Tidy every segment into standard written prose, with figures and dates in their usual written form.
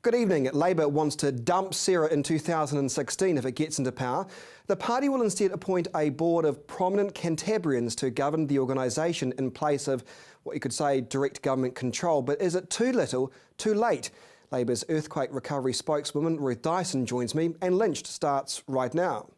Good evening. Labor wants to dump Sarah in 2016 if it gets into power. The party will instead appoint a board of prominent Cantabrians to govern the organisation in place of what you could say direct government control. But is it too little, too late? Labor's earthquake recovery spokeswoman Ruth Dyson joins me, and Lynched starts right now.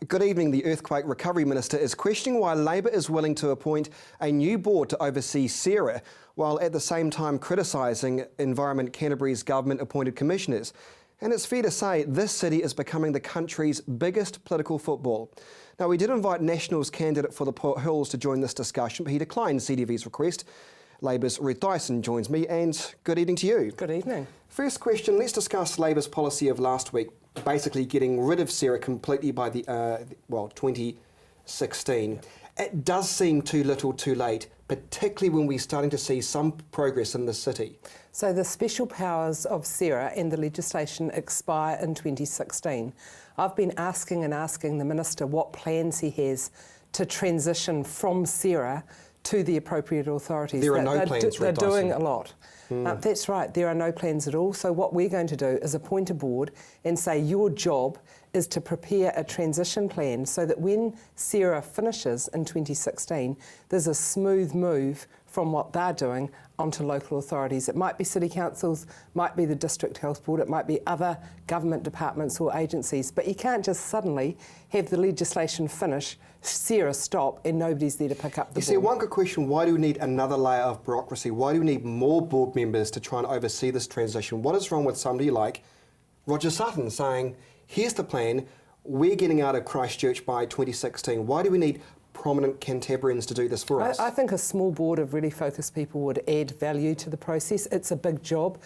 Good evening. The Earthquake Recovery Minister is questioning why Labor is willing to appoint a new board to oversee Sarah, while at the same time criticising Environment Canterbury's government-appointed commissioners. And it's fair to say this city is becoming the country's biggest political football. Now, we did invite Nationals candidate for the Port Hills to join this discussion, but he declined CDV's request. Labor's Ruth Dyson joins me, and good evening to you. Good evening. First question, let's discuss Labor's policy of last week, basically getting rid of Sarah completely by the 2016. It does seem too little too late, particularly when we're starting to see some progress in the city. So the special powers of Sarah and the legislation expire in 2016. I've been asking the Minister what plans he has to transition from Sarah to the appropriate authorities. There are no plans, They're doing a lot. That's right, there are no plans at all. So what we're going to do is appoint a board and say your job is to prepare a transition plan so that when Sarah finishes in 2016, there's a smooth move from what they're doing onto local authorities. It might be city councils, might be the district health board, it might be other government departments or agencies, but you can't just suddenly have the legislation finish, Sarah stop, and nobody's there to pick up the ball. You see, one good question, why do we need another layer of bureaucracy? Why do we need more board members to try and oversee this transition? What is wrong with somebody like Roger Sutton saying, here's the plan, we're getting out of Christchurch by 2016. Why do we need prominent Cantabrians to do this for us? I think a small board of really focused people would add value to the process. It's a big job.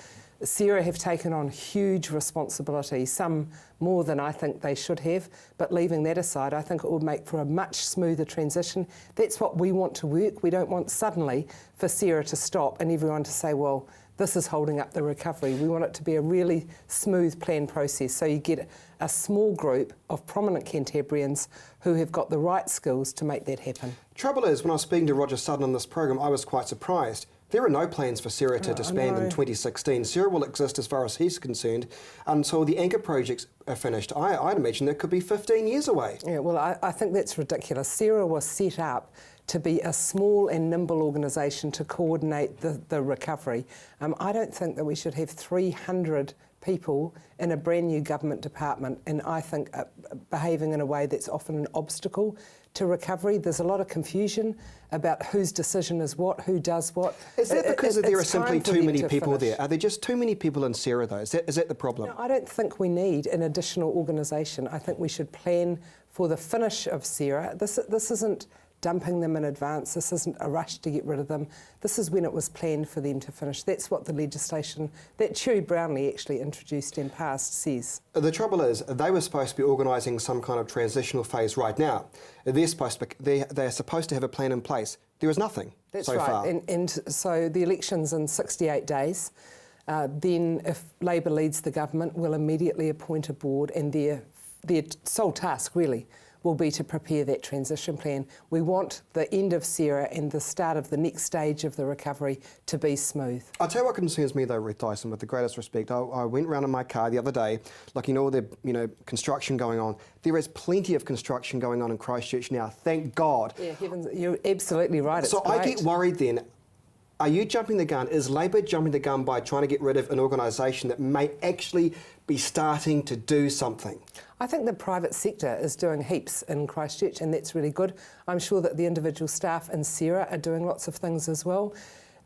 Sarah have taken on huge responsibility, some more than I think they should have, but leaving that aside, I think it would make for a much smoother transition. That's what we want to work. We don't want suddenly for Sarah to stop and everyone to say, well, this is holding up the recovery. We want it to be a really smooth planned process, so you get a small group of prominent Cantabrians who have got the right skills to make that happen. Trouble is, when I was speaking to Roger Sutton on this program, I was quite surprised. There are no plans for Sarah to disband in 2016. Sarah will exist, as far as he's concerned, until the anchor projects are finished. I'd imagine that could be 15 years away. Yeah, well, I think that's ridiculous. Sarah was set up to be a small and nimble organisation to coordinate the recovery. I don't think that we should have 300 people in a brand new government department, and I think behaving in a way that's often an obstacle to recovery. There's a lot of confusion about whose decision is what, who does what. Is that because there are simply too many people there? Are there just too many people in Sarah, though? Is that the problem? No, I don't think we need an additional organisation. I think we should plan for the finish of Sarah. This isn't dumping them in advance. This isn't a rush to get rid of them. This is when it was planned for them to finish. That's what the legislation that Cherry Brownlee actually introduced and passed says. The trouble is, they were supposed to be organising some kind of transitional phase right now. They're supposed to have a plan in place. There is nothing so far. And so the election's in 68 days. Then if Labor leads the government, we'll immediately appoint a board, and their sole task really will be to prepare that transition plan. We want the end of Sarah and the start of the next stage of the recovery to be smooth. I'll tell you what concerns me though, Ruth Dyson, with the greatest respect. I went round in my car the other day looking at all the construction going on. There is plenty of construction going on in Christchurch now, thank God. Yeah, heavens, you're absolutely right. So I get worried then. Are you jumping the gun? Is Labor jumping the gun by trying to get rid of an organisation that may actually be starting to do something? I think the private sector is doing heaps in Christchurch, and that's really good. I'm sure that the individual staff in Sarah are doing lots of things as well.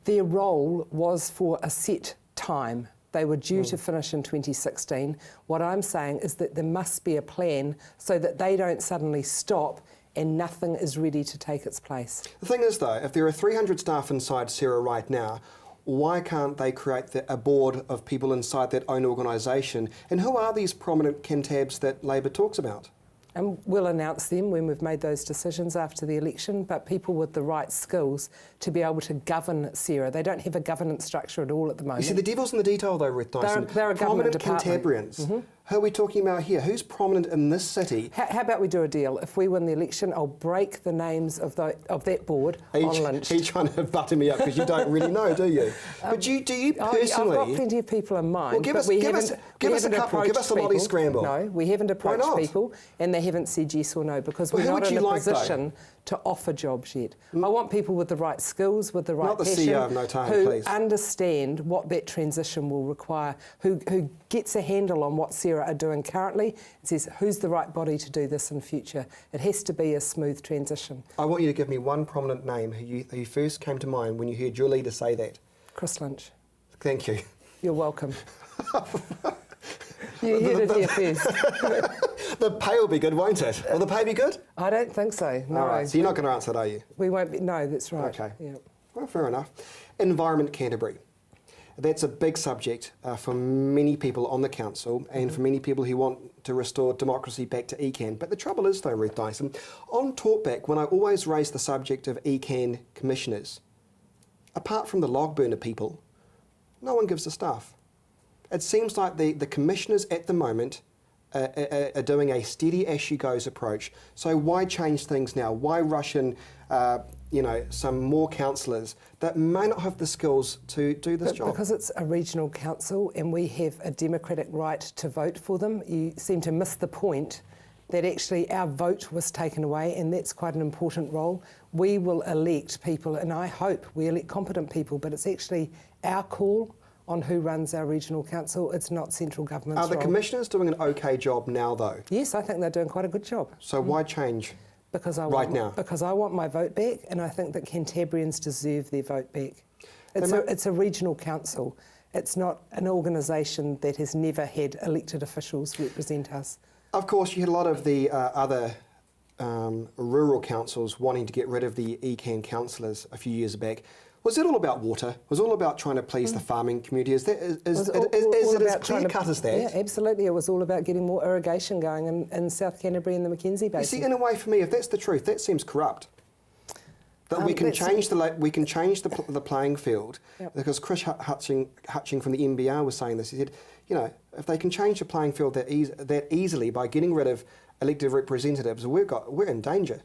Their role was for a set time. They were due to finish in 2016. What I'm saying is that there must be a plan so that they don't suddenly stop and nothing is ready to take its place. The thing is though, if there are 300 staff inside Sarah right now, why can't they create a board of people inside that own organisation? And who are these prominent Cantabs that Labor talks about? And we'll announce them when we've made those decisions after the election, but people with the right skills to be able to govern CERA. They don't have a governance structure at all at the moment. You see, the devil's in the detail though, Ruth Dyson. They're a government prominent department. Cantabrians. Who are we talking about here? Who's prominent in this city? How about we do a deal? If we win the election, I'll break the names of that board on Lynched. Are you trying to butter me up because you don't really know, do you? But do you personally... I've got plenty of people in mind. Well, give us a couple. Give us a Lolly scramble. No, we haven't approached people, and they haven't said yes or no because we're not in a position to offer jobs yet. I want people with the right skills, with the right passion, CEO of No Time, who please. understand what that transition will require, who gets a handle on what CERA are doing currently and says, who's the right body to do this in future? It has to be a smooth transition. I want you to give me one prominent name who first came to mind when you heard your leader say that. Chris Lynch. Thank you. You're welcome. You heard it here first. The pay will be good, won't it? Will the pay be good? I don't think so, no. All right, so you're not going to answer that, are you? We won't be, no, that's right. Okay. Yeah. Well, fair enough. Environment Canterbury. That's a big subject for many people on the council and for many people who want to restore democracy back to ECAN. But the trouble is, though, Ruth Dyson, on Talkback, when I always raise the subject of ECAN commissioners, apart from the log burner people, no one gives a stuff. It seems like the commissioners at the moment are doing a steady as she goes approach. So why change things now? Why rush in, some more councillors that may not have the skills to do this job? Because it's a regional council and we have a democratic right to vote for them. You seem to miss the point that actually our vote was taken away, and that's quite an important role. We will elect people, and I hope we elect competent people, but it's actually our call on who runs our regional council. It's not central government's role. Are the commissioners doing an okay job now, though? Yes, I think they're doing quite a good job. So why change because I want my vote back, and I think that Cantabrians deserve their vote back. It's a regional council. It's not an organisation that has never had elected officials represent us. Of course, you had a lot of the other rural councils wanting to get rid of the ECAN councillors a few years back. Was it all about water? Was it all about trying to please the farming community? Is it as clear cut as that? Yeah, absolutely. It was all about getting more irrigation going in South Canterbury and the Mackenzie Basin. You see, in a way, for me, if that's the truth, that seems corrupt. That we can change the playing field, because Chris Hutching from the MBR was saying this. He said, if they can change the playing field that easily by getting rid of elected representatives, we're in danger.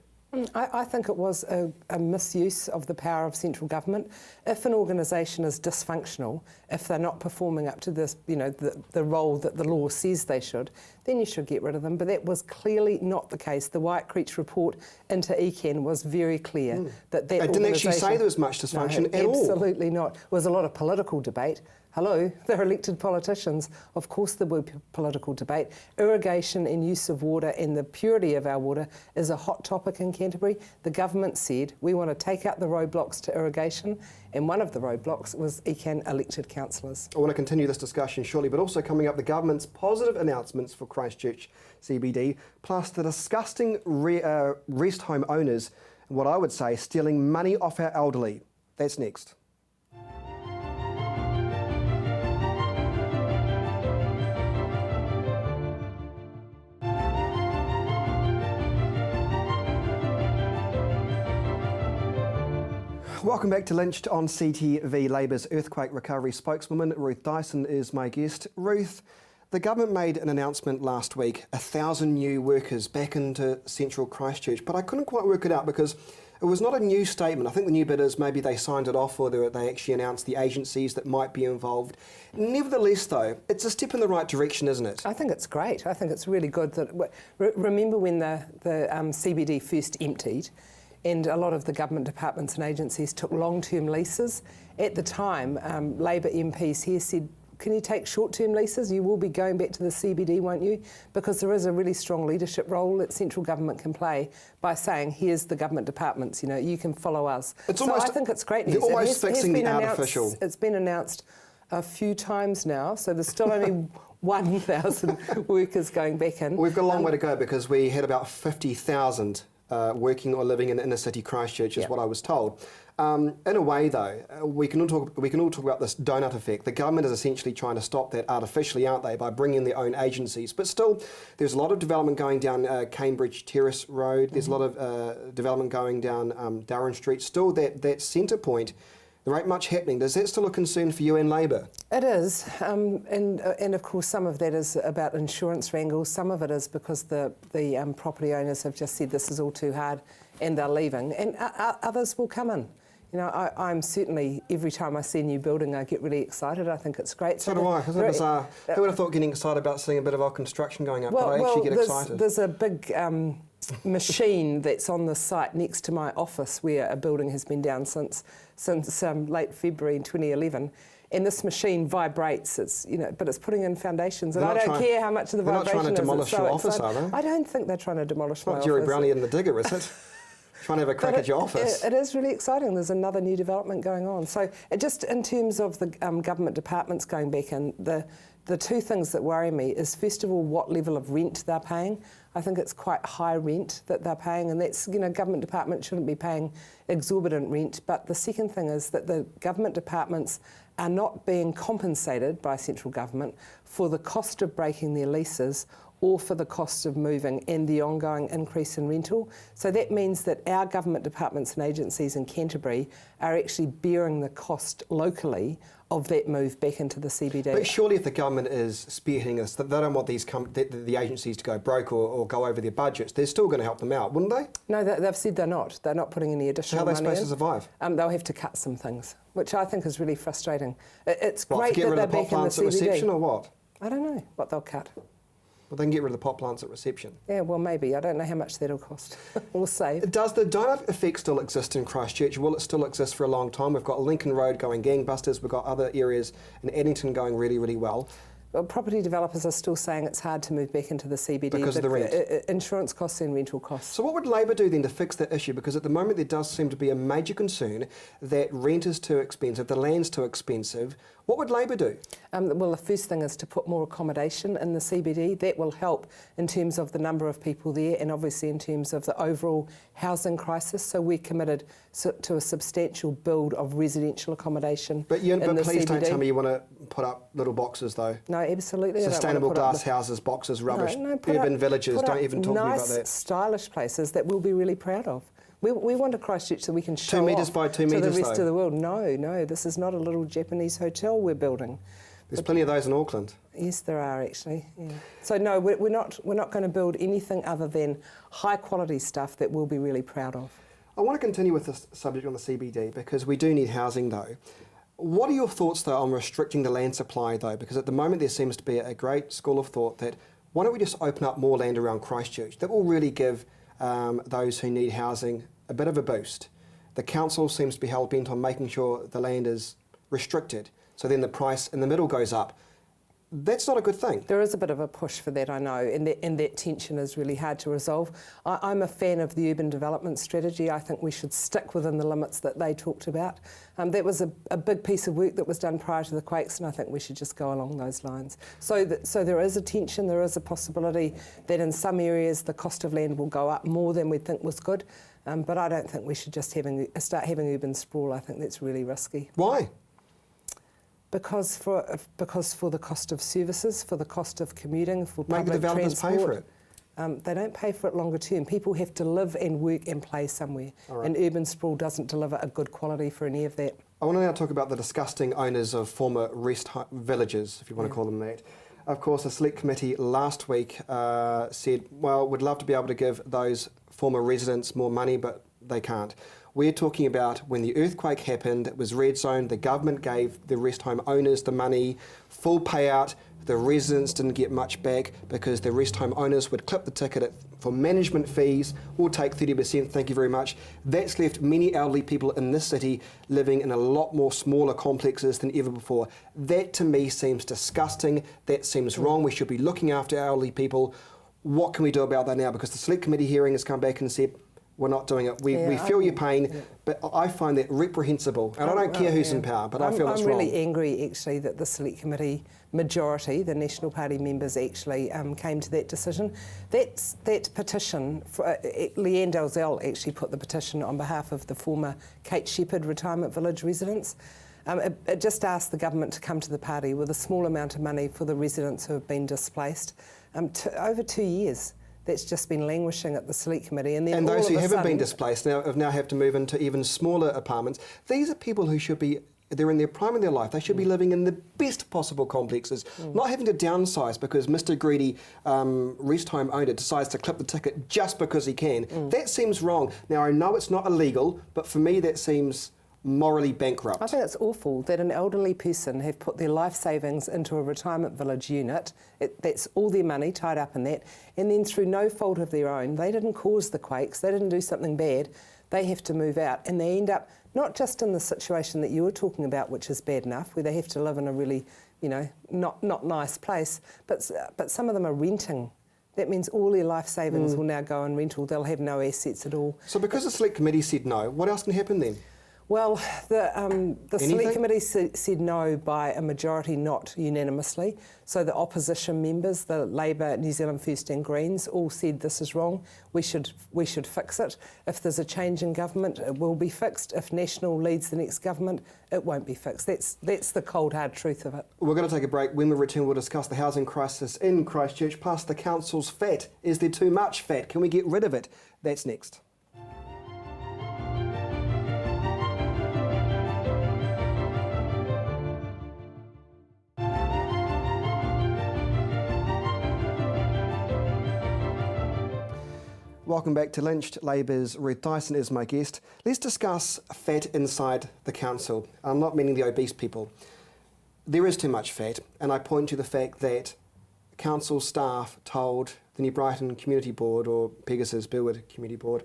I think it was a misuse of the power of central government. If an organisation is dysfunctional, if they're not performing up to this, the role that the law says they should, then you should get rid of them. But that was clearly not the case. The White Creech report into ECAN was very clear that It didn't actually say there was much dysfunction at all. Absolutely not. There was a lot of political debate. Hello, they're elected politicians. Of course there will be political debate. Irrigation and use of water and the purity of our water is a hot topic in Canterbury. The government said we want to take out the roadblocks to irrigation, and one of the roadblocks was ECAN elected councillors. I want to continue this discussion shortly, but also coming up, the government's positive announcements for Christchurch CBD, plus the disgusting rest home owners, and what I would say, stealing money off our elderly. That's next. Welcome back to Lynched on CTV. Labour's earthquake recovery spokeswoman Ruth Dyson is my guest. Ruth, the government made an announcement last week, 1,000 new workers back into central Christchurch, but I couldn't quite work it out because it was not a new statement. I think the new bit is maybe they signed it off or they actually announced the agencies that might be involved. Nevertheless, though, it's a step in the right direction, isn't it? I think it's great. I think it's really good. Remember when the CBD first emptied, and a lot of the government departments and agencies took long-term leases. At the time, Labor MPs here said, can you take short-term leases? You will be going back to the CBD, won't you? Because there is a really strong leadership role that central government can play by saying, here's the government departments, you can follow us. I think it's great news. They're almost fixing the artificial. It's been announced a few times now, so there's still only 1,000 workers going back in. We've got a long way to go because we had about 50,000 working or living in inner city Christchurch is what I was told. In a way, though, we can all talk about this donut effect. The government is essentially trying to stop that artificially, aren't they, by bringing in their own agencies. But still, there's a lot of development going down Cambridge Terrace Road. There's a lot of development going down Durran Street. Still, that centre point, there ain't much happening. Is that still a concern for you and Labour? It is, and of course some of that is about insurance wrangles. Some of it is because the property owners have just said this is all too hard and they're leaving, and others will come in. You know, I'm certainly, every time I see a new building, I get really excited. I think it's great. So do I. Isn't it bizarre? Who would have thought getting excited about seeing a bit of our construction going up? But I actually get excited. There's a big machine that's on the site next to my office where a building has been down since late February in 2011. And this machine vibrates. It's but it's putting in foundations, and I don't care how much of the vibration is. They're not trying to demolish your office, are they? I don't think they're trying to demolish my office. Not Jerry Brownie in the digger, is it? Trying to have a crack at your office. It is really exciting. There's another new development going on. So just in terms of the government departments going back in, the two things that worry me is, first of all, what level of rent they're paying. I think it's quite high rent that they're paying, and that's, government departments shouldn't be paying exorbitant rent. But the second thing is that the government departments are not being compensated by central government for the cost of breaking their leases or for the cost of moving and the ongoing increase in rental. So that means that our government departments and agencies in Canterbury are actually bearing the cost locally of that move back into the CBD. But surely if the government is spearheading this, they don't want the agencies to go broke or go over their budgets, they're still going to help them out, wouldn't they? No, they've said they're not. They're not putting any additional money in. So how are they supposed to survive? They'll have to cut some things, which I think is really frustrating. It's great to get rid that of they're the pot back in the plants at CBD. reception or what? I don't know what they'll cut. Well, they can get rid of the pot plants at reception. Yeah, well, maybe. I don't know how much that'll cost. We'll save. Does the donut effect still exist in Christchurch? Will it still exist for a long time? We've got Lincoln Road going gangbusters. We've got other areas in Addington going really, really well. Well, property developers are still saying it's hard to move back into the CBD because of the rent. Insurance costs and rental costs. So what would Labour do then to fix that issue? Because at the moment there does seem to be a major concern that rent is too expensive, the land's too expensive. What would Labour do? Well, the first thing is to put more accommodation in the CBD. That will help in terms of the number of people there and obviously in terms of the overall housing crisis. So we're committed to a substantial build of residential accommodation but in the please CBD. Don't tell me you want to put up little boxes though. No, absolutely. Sustainable glass houses, boxes, rubbish, urban villages, don't even talk to me about that. Nice, stylish places that we'll be really proud of. We want a Christchurch that we can show 2 metres by 2 metres to the rest though. of the world. No, this is not a little Japanese hotel we're building. There's plenty of those in Auckland. Yes, there are actually. Yeah. So no, we're not going to build anything other than high quality stuff that we'll be really proud of. I want to continue with this subject on the CBD because we do need housing though. What are your thoughts though on restricting the land supply though? Because at the moment there seems to be a great school of thought that why don't we just open up more land around Christchurch? That will really give those who need housing a bit of a boost. The council seems to be hell bent on making sure the land is restricted, so then the price in the middle goes up. That's not a good thing. There is a bit of a push for that, I know, and that tension is really hard to resolve. I'm a fan of the urban development strategy. I think we should stick within the limits that they talked about. That was a big piece of work that was done prior to the quakes, and I think we should just go along those lines. So there is a tension, there is a possibility that in some areas the cost of land will go up more than we think was good, but I don't think we should just start having urban sprawl. I think that's really risky. Why? Because for the cost of services, for the cost of commuting, for Make public the developers transport, pay for it. they don't pay for it longer term. People have to live and work and play somewhere, and urban sprawl doesn't deliver a good quality for any of that. I want to now talk about the disgusting owners of former rest villages, if you want to call them that. Of course, the Select Committee last week said, well, we'd love to be able to give those former residents more money, but they can't. We're talking about when the earthquake happened, it was red zone, the government gave the rest home owners the money, full payout, the residents didn't get much back because the rest home owners would clip the ticket for management fees, we'll take 30%, thank you very much. That's left many elderly people in this city living in a lot more smaller complexes than ever before. That to me seems disgusting, that seems wrong, we should be looking after elderly people. What can we do about that now? Because the Select Committee hearing has come back and said, we're not doing it. We feel your pain, but I find that reprehensible. And I don't care who's in power, but I feel it's wrong. I'm really angry, actually, that the Select Committee majority, the National Party members, actually came to that decision. That petition, Leanne Dalzell actually put the petition on behalf of the former Kate Shepherd Retirement Village residents. It just asked the government to come to the party with a small amount of money for the residents who have been displaced. Over 2 years. That's just been languishing at the Select Committee. And then those who haven't been displaced now have to move into even smaller apartments. These are people who should be, they're in their prime of their life. They should be living in the best possible complexes, not having to downsize because Mr. Greedy rest home owner decides to clip the ticket just because he can. That seems wrong. Now, I know it's not illegal, but for me that seems morally bankrupt. I think it's awful that an elderly person have put their life savings into a retirement village unit. That's all their money tied up in that. And then through no fault of their own, they didn't cause the quakes, they didn't do something bad, they have to move out. And they end up not just in the situation that you were talking about, which is bad enough, where they have to live in a really, not nice place, but some of them are renting. That means all their life savings will now go on rental. They'll have no assets at all. So because the Select Committee said no, what else can happen then? Well, the Select Committee said no by a majority, not unanimously. So the opposition members, the Labour, New Zealand First and Greens, all said this is wrong. We should fix it. If there's a change in government, it will be fixed. If National leads the next government, it won't be fixed. That's the cold, hard truth of it. We're going to take a break. When we return, we'll discuss the housing crisis in Christchurch, plus the council's fat. Is there too much fat? Can we get rid of it? That's next. Welcome back to Lynched. Labour's Ruth Dyson is my guest. Let's discuss fat inside the council. I'm not meaning the obese people. There is too much fat, and I point to the fact that council staff told the New Brighton Community Board, or Pegasus Billwood Community Board,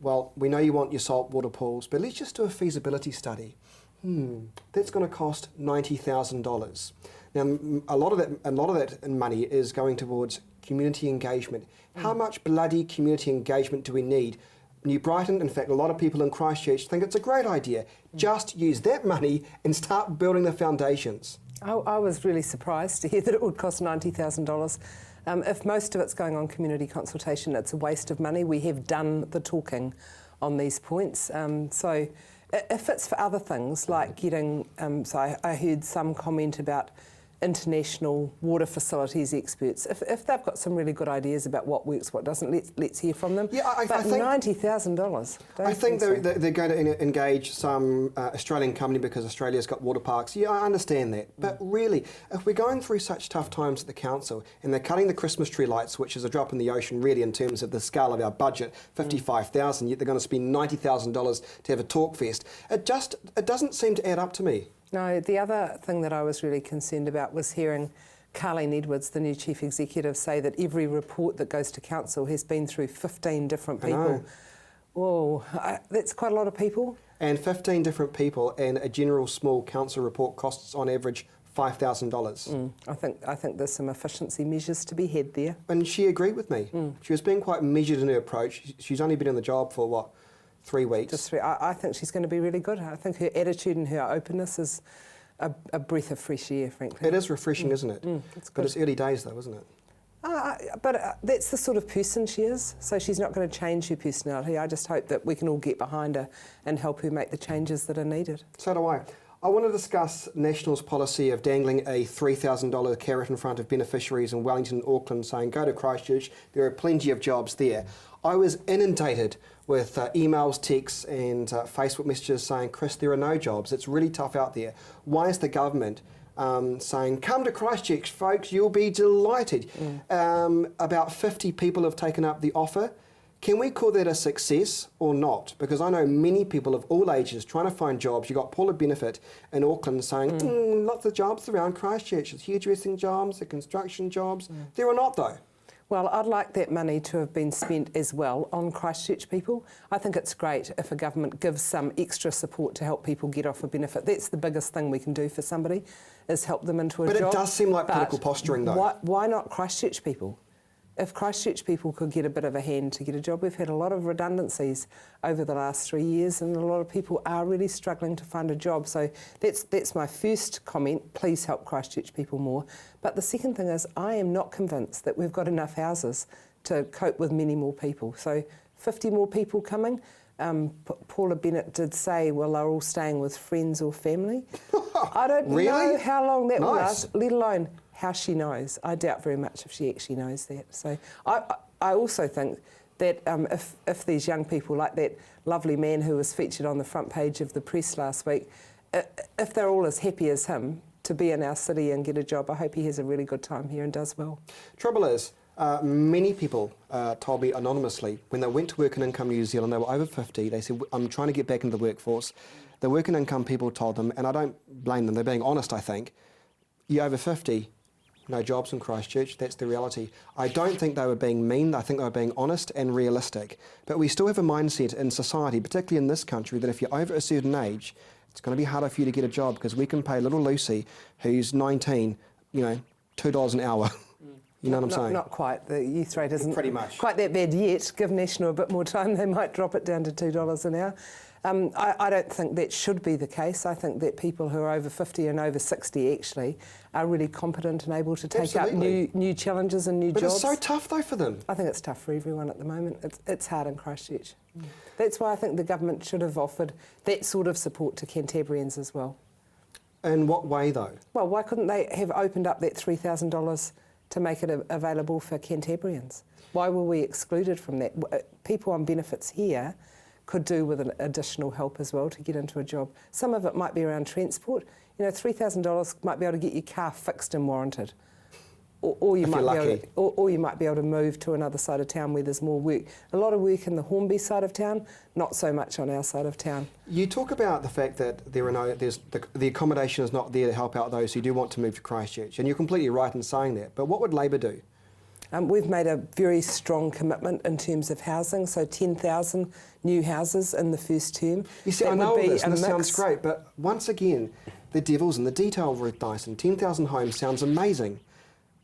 well, we know you want your saltwater pools, but let's just do a feasibility study. That's going to cost $90,000. Now, a lot of that money is going towards community engagement. How much bloody community engagement do we need? New Brighton, in fact, a lot of people in Christchurch think it's a great idea. Just use that money and start building the foundations. I was really surprised to hear that it would cost $90,000. If most of it's going on community consultation, it's a waste of money. We have done the talking on these points. So if it's for other things, like getting... so I heard some comment about international water facilities experts. If they've got some really good ideas about what works, what doesn't, let's hear from them. Yeah, I think $90,000. I think they're going to engage some Australian company because Australia's got water parks. Yeah, I understand that. But really, if we're going through such tough times at the council and they're cutting the Christmas tree lights, which is a drop in the ocean really in terms of the scale of our budget, $55,000, yet they're going to spend $90,000 to have a talk fest. It doesn't seem to add up to me. No, the other thing that I was really concerned about was hearing Carleen Edwards, the new Chief Executive, say that every report that goes to Council has been through 15 different people. Whoa, that's quite a lot of people. And 15 different people, and a general small Council report costs on average $5,000. I think there's some efficiency measures to be had there. And she agreed with me. She was being quite measured in her approach. She's only been in the job for, what, 3 weeks? Just 3. I think she's going to be really good. I think her attitude and her openness is a breath of fresh air, frankly. It is refreshing, isn't it? It's but it's early days, though, isn't it? But that's the sort of person she is, so she's not going to change her personality. I just hope that we can all get behind her and help her make the changes that are needed. So do I. I want to discuss National's policy of dangling a $3,000 carrot in front of beneficiaries in Wellington and Auckland saying, go to Christchurch, there are plenty of jobs there. I was inundated with emails, texts and Facebook messages saying, Chris, there are no jobs. It's really tough out there. Why is the government saying, come to Christchurch, folks, you'll be delighted? About 50 people have taken up the offer. Can we call that a success or not? Because I know many people of all ages trying to find jobs. You've got Paula Benefit in Auckland saying, lots of jobs around Christchurch. There's hairdressing jobs, the construction jobs. There are not, though. Well, I'd like that money to have been spent as well on Christchurch people. I think it's great if a government gives some extra support to help people get off a benefit. That's the biggest thing we can do for somebody, is help them into a job. But it does seem like political posturing, though. Why not Christchurch people? if Christchurch people could get a bit of a hand to get a job. We've had a lot of redundancies over the last 3 years, and a lot of people are really struggling to find a job. So that's my first comment. Please help Christchurch people more. But the second thing is, I am not convinced that we've got enough houses to cope with many more people. So 50 more people coming. Paula Bennett did say, well, they're all staying with friends or family. I don't really? know how long that will last, let alone how she knows. I doubt very much if she actually knows that. So I also think that if these young people, like that lovely man who was featured on the front page of the press last week, if they're all as happy as him to be in our city and get a job, I hope he has a really good time here and does well. Trouble is, many people told me anonymously when they went to Work and Income New Zealand, they were over 50, they said, I'm trying to get back into the workforce. The Work and Income people told them, and I don't blame them, they're being honest, I think, you're over 50, no jobs in Christchurch, that's the reality. I don't think they were being mean, I think they were being honest and realistic. But we still have a mindset in society, particularly in this country, that if you're over a certain age, it's going to be harder for you to get a job because we can pay little Lucy, who's 19, $2 an hour. You know what I'm saying? Not quite. The youth rate isn't pretty much quite that bad yet. Give National a bit more time, they might drop it down to $2 an hour. I don't think that should be the case. I think that people who are over 50 and over 60 actually are really competent and able to take up new challenges and new jobs. But it's so tough though for them. I think it's tough for everyone at the moment. It's hard in Christchurch. That's why I think the government should have offered that sort of support to Cantabrians as well. In what way though? Well, why couldn't they have opened up that $3,000 to make it available for Cantabrians? Why were we excluded from that? People on benefits here could do with an additional help as well to get into a job. Some of it might be around transport. $3,000 might be able to get your car fixed and warranted. Or you might be able to move to another side of town where there's more work. A lot of work in the Hornby side of town, not so much on our side of town. You talk about the fact that the accommodation is not there to help out those who do want to move to Christchurch, and you're completely right in saying that. But what would Labor do? We've made a very strong commitment in terms of housing, so 10,000 new houses in the first term. You see, I know all this, and this sounds great, but once again, the devil's in the detail, Ruth Dyson. 10,000 homes sounds amazing,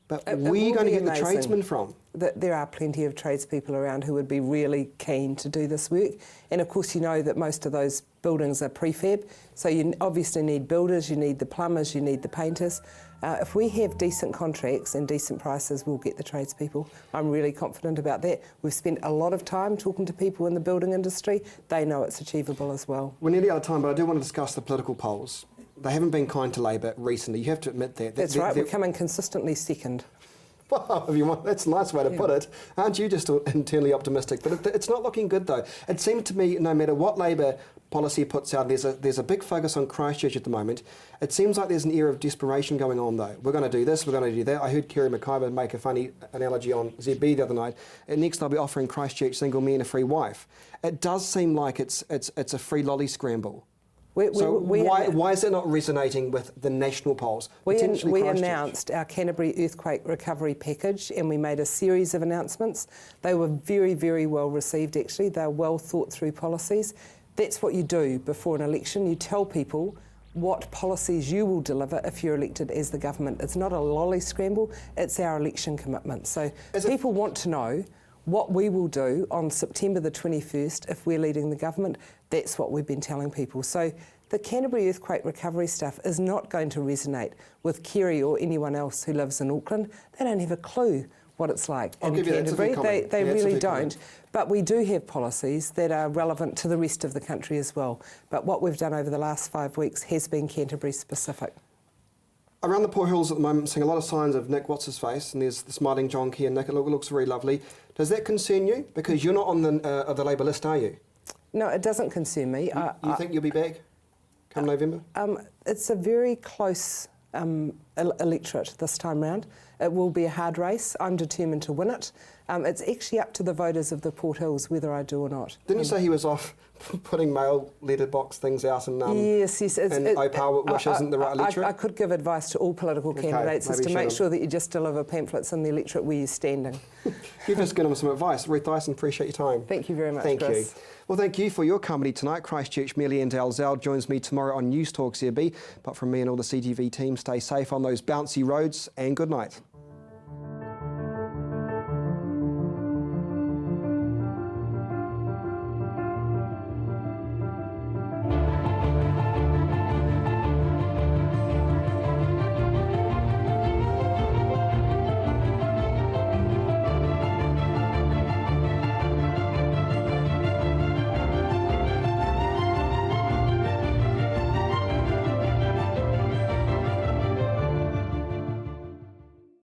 but where are you going to get the tradesmen from? There are plenty of tradespeople around who would be really keen to do this work, and of course you know that most of those buildings are prefab, so you obviously need builders, you need the plumbers, you need the painters. If we have decent contracts and decent prices, we'll get the tradespeople. I'm really confident about that. We've spent a lot of time talking to people in the building industry. They know it's achievable as well. We're nearly out of time, but I do want to discuss the political polls. They haven't been kind to Labor recently. You have to admit that. That's right. We're coming consistently second. Well, if you want, that's a nice way to put it. Aren't you just internally optimistic? But it's not looking good, though. It seems to me, no matter what Labor policy puts out, there's a big focus on Christchurch at the moment. It seems like there's an era of desperation going on, though. We're going to do this, we're going to do that. I heard Kerry McIver make a funny analogy on ZB the other night. And next they'll be offering Christchurch single men a free wife. It does seem like it's a free lolly scramble. Why is it not resonating with the national polls? We announced our Canterbury earthquake recovery package, and we made a series of announcements. They were very, very well received, actually. They're well thought through policies. That's what you do before an election. You tell people what policies you will deliver if you're elected as the government. It's not a lolly scramble, it's our election commitment. So people want to know what we will do on September the 21st if we're leading the government. That's what we've been telling people. So the Canterbury earthquake recovery stuff is not going to resonate with Kerry or anyone else who lives in Auckland. They don't have a clue what it's like in Canterbury. They really don't. But we do have policies that are relevant to the rest of the country as well. But what we've done over the last 5 weeks has been Canterbury specific. Around the Port Hills at the moment, I'm seeing a lot of signs of Nick What's-his-face, and there's the smiling John Key and Nick. It looks very lovely. Does that concern you? Because you're not on the Labor list, are you? No, it doesn't concern me. You think you'll be back come November? It's a very close electorate this time round. It will be a hard race. I'm determined to win it. It's actually up to the voters of the Port Hills whether I do or not. Didn't you say he was off putting mail letterbox things out and yes, and Opal, which isn't the right electorate? I could give advice to all political candidates is to make sure that you just deliver pamphlets in the electorate where you're standing. You've just given them some advice. Ruth Dyson, appreciate your time. Thank you very much, Chris. Thank you. Well, thank you for your company tonight. Christchurch Mayor Leanne Dalzell joins me tomorrow on News Talk ZB. But from me and all the CTV team, stay safe on those bouncy roads and good night.